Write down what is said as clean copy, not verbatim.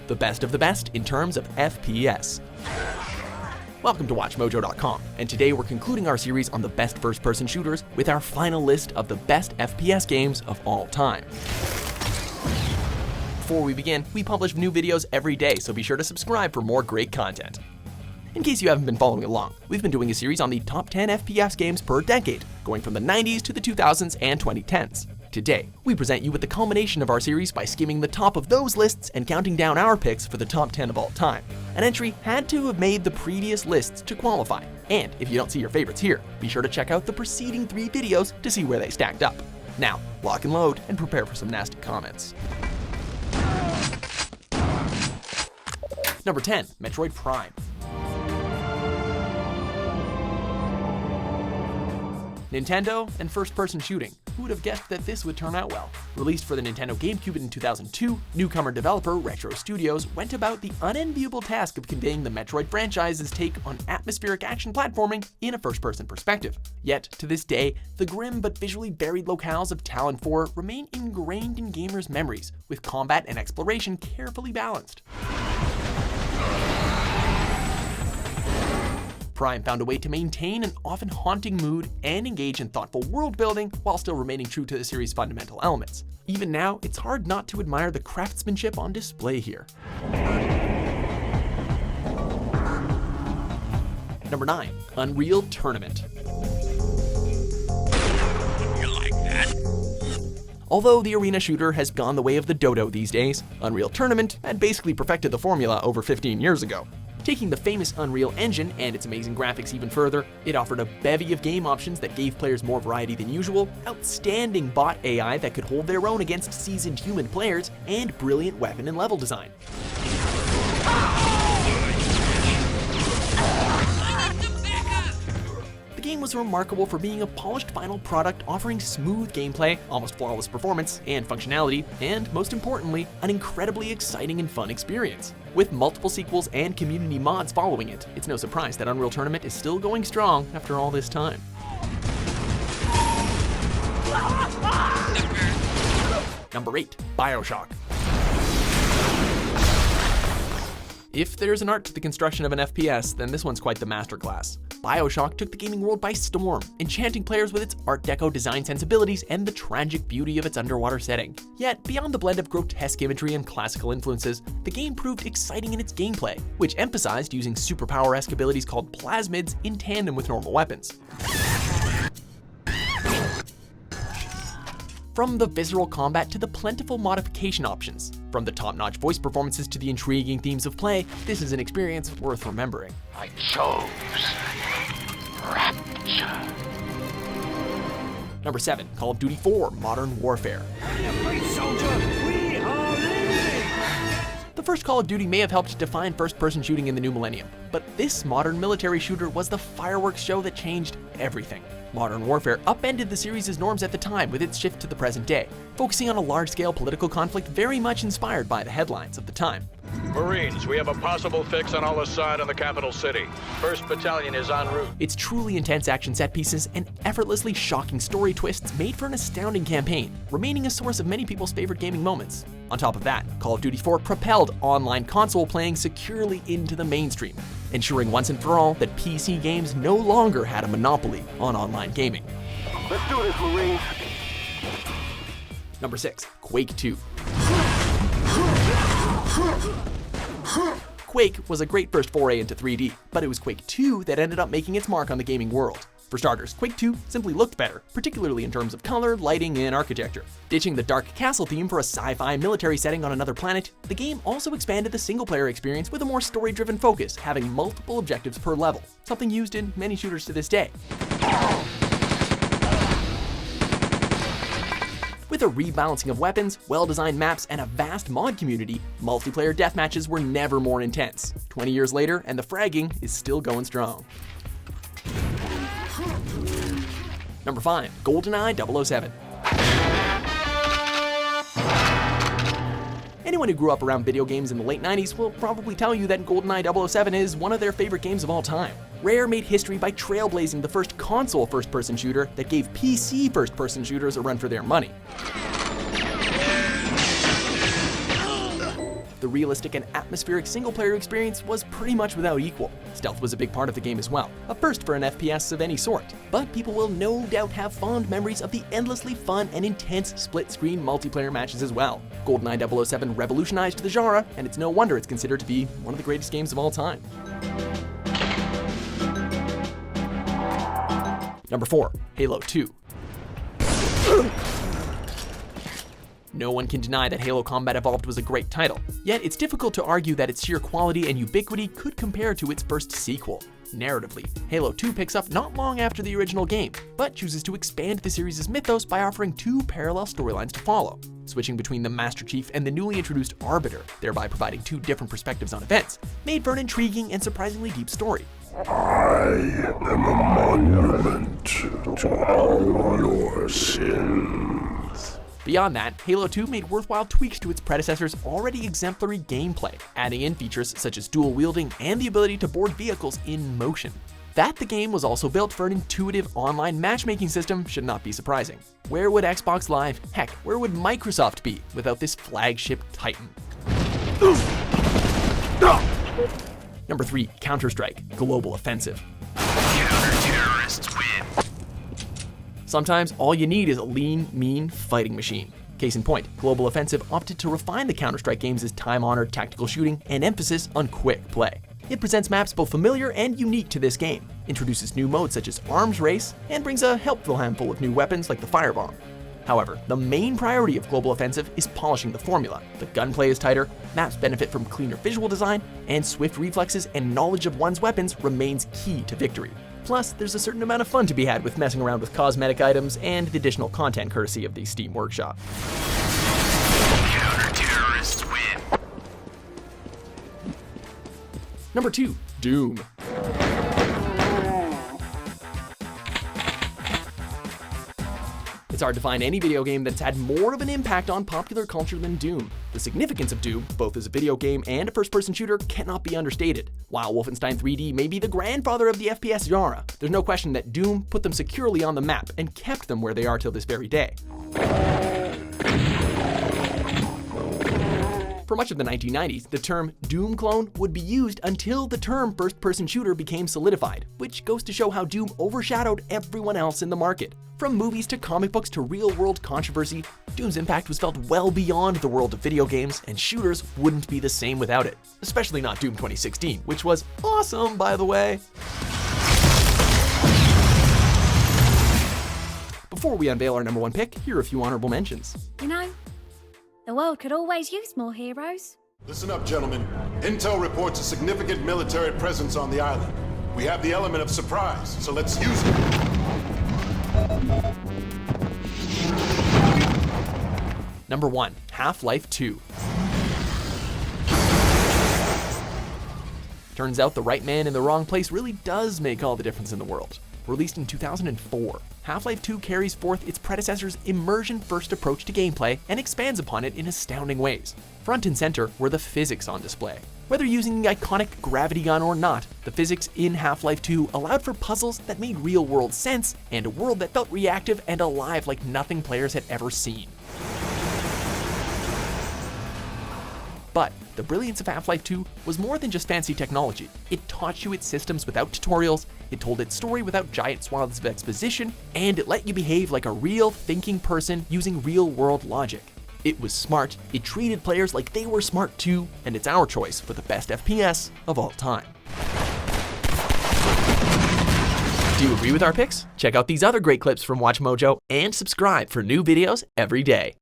the best of the best in terms of FPS. Welcome to WatchMojo.com, and today we're concluding our series on the best first-person shooters with our final list of the best FPS games of all time. Before we begin, we publish new videos every day, so be sure to subscribe for more great content. In case you haven't been following along, we've been doing a series on the top 10 FPS games per decade, going from the 90s to the 2000s and 2010s. Today, we present you with the culmination of our series by skimming the top of those lists and counting down our picks for the top 10 of all time. An entry had to have made the previous lists to qualify, and if you don't see your favorites here, be sure to check out the preceding 3 videos to see where they stacked up. Now, lock and load and prepare for some nasty comments. Number 10, Metroid Prime. Nintendo and first-person shooting. Who would have guessed that this would turn out well? Released for the Nintendo GameCube in 2002, newcomer developer Retro Studios went about the unenviable task of conveying the Metroid franchise's take on atmospheric action platforming in a first-person perspective. Yet, to this day, the grim but visually varied locales of Talon 4 remain ingrained in gamers' memories, with combat and exploration carefully balanced. Prime found a way to maintain an often haunting mood and engage in thoughtful world building while still remaining true to the series' fundamental elements. Even now, it's hard not to admire the craftsmanship on display here. Number 9, Unreal Tournament. You like that? Although the arena shooter has gone the way of the dodo these days, Unreal Tournament had basically perfected the formula over 15 years ago. Taking the famous Unreal Engine and its amazing graphics even further, it offered a bevy of game options that gave players more variety than usual, outstanding bot AI that could hold their own against seasoned human players, and brilliant weapon and level design. The game was remarkable for being a polished final product offering smooth gameplay, almost flawless performance and functionality, and most importantly, an incredibly exciting and fun experience. With multiple sequels and community mods following it, it's no surprise that Unreal Tournament is still going strong after all this time. Number 8, BioShock. If there's an art to the construction of an FPS, then this one's quite the masterclass. BioShock took the gaming world by storm, enchanting players with its Art Deco design sensibilities and the tragic beauty of its underwater setting. Yet, beyond the blend of grotesque imagery and classical influences, the game proved exciting in its gameplay, which emphasized using superpower-esque abilities called plasmids in tandem with normal weapons. From the visceral combat to the plentiful modification options, from the top-notch voice performances to the intriguing themes of play, this is an experience worth remembering. I chose rapture. Number 7, Call of Duty 4 Modern Warfare. The first Call of Duty may have helped define first-person shooting in the new millennium, but this modern military shooter was the fireworks show that changed everything. Modern Warfare upended the series' norms at the time with its shift to the present day, focusing on a large-scale political conflict very much inspired by the headlines of the time. Marines, we have a possible fix on Al-Assad in the capital city. 1st Battalion is en route. Its truly intense action set pieces and effortlessly shocking story twists made for an astounding campaign, remaining a source of many people's favorite gaming moments. On top of that, Call of Duty 4 propelled online console playing securely into the mainstream, ensuring once and for all that PC games no longer had a monopoly on online gaming. Let's do this, Marines. Number 6, Quake II. Quake was a great first foray into 3D, but it was Quake II that ended up making its mark on the gaming world. For starters, Quake II simply looked better, particularly in terms of color, lighting, and architecture. Ditching the dark castle theme for a sci-fi military setting on another planet, the game also expanded the single-player experience with a more story-driven focus, having multiple objectives per level, something used in many shooters to this day. With a rebalancing of weapons, well-designed maps, and a vast mod community, multiplayer deathmatches were never more intense. 20 years later, and the fragging is still going strong. Number 5, GoldenEye 007. Anyone who grew up around video games in the late 90s will probably tell you that GoldenEye 007 is one of their favorite games of all time. Rare made history by trailblazing the first console first-person shooter that gave PC first-person shooters a run for their money. the realistic and atmospheric single-player experience was pretty much without equal. Stealth was a big part of the game as well, a first for an FPS of any sort. But people will no doubt have fond memories of the endlessly fun and intense split-screen multiplayer matches as well. GoldenEye 007 revolutionized the genre, and it's no wonder it's considered to be one of the greatest games of all time. Number 4. Halo 2. No one can deny that Halo Combat Evolved was a great title, yet it's difficult to argue that its sheer quality and ubiquity could compare to its first sequel. Narratively, Halo 2 picks up not long after the original game, but chooses to expand the series' mythos by offering 2 parallel storylines to follow, switching between the Master Chief and the newly introduced Arbiter, thereby providing 2 different perspectives on events, made for an intriguing and surprisingly deep story. I am a monument to all your sins. Beyond that, Halo 2 made worthwhile tweaks to its predecessor's already exemplary gameplay, adding in features such as dual wielding and the ability to board vehicles in motion. That the game was also built for an intuitive online matchmaking system should not be surprising. Where would Xbox Live, heck, where would Microsoft be without this flagship titan? Number 3. Counter-Strike: Global Offensive. Counter-terrorists win. Sometimes all you need is a lean, mean fighting machine. Case in point, Global Offensive opted to refine the Counter-Strike games' time-honored tactical shooting and emphasis on quick play. It presents maps both familiar and unique to this game, introduces new modes such as Arms Race, and brings a helpful handful of new weapons like the Firebomb. However, the main priority of Global Offensive is polishing the formula. The gunplay is tighter, maps benefit from cleaner visual design, and swift reflexes and knowledge of one's weapons remains key to victory. Plus, there's a certain amount of fun to be had with messing around with cosmetic items and the additional content courtesy of the Steam Workshop. Counter-terrorists win. Number 2. Doom. It's hard to find any video game that's had more of an impact on popular culture than Doom. The significance of Doom, both as a video game and a first-person shooter, cannot be understated. While Wolfenstein 3D may be the grandfather of the FPS genre, there's no question that Doom put them securely on the map and kept them where they are till this very day. For much of the 1990s, the term Doom clone would be used until the term first-person shooter became solidified, which goes to show how Doom overshadowed everyone else in the market. From movies to comic books to real-world controversy, Doom's impact was felt well beyond the world of video games, and shooters wouldn't be the same without it. Especially not Doom 2016, which was awesome, by the way. Before we unveil our number 1 pick, here are a few honorable mentions. You know, the world could always use more heroes. Listen up, gentlemen. Intel reports a significant military presence on the island. We have the element of surprise, so let's use it. Number 1. Half-Life 2. Turns out the right man in the wrong place really does make all the difference in the world. Released in 2004, Half-Life 2 carries forth its predecessor's immersion-first approach to gameplay and expands upon it in astounding ways. Front and center were the physics on display. Whether using the iconic gravity gun or not, the physics in Half-Life 2 allowed for puzzles that made real-world sense and a world that felt reactive and alive like nothing players had ever seen. But the brilliance of Half-Life 2 was more than just fancy technology. It taught you its systems without tutorials, it told its story without giant swaths of exposition, and it let you behave like a real thinking person using real-world logic. It was smart, it treated players like they were smart too, and it's our choice for the best FPS of all time. Do you agree with our picks? Check out these other great clips from WatchMojo and subscribe for new videos every day.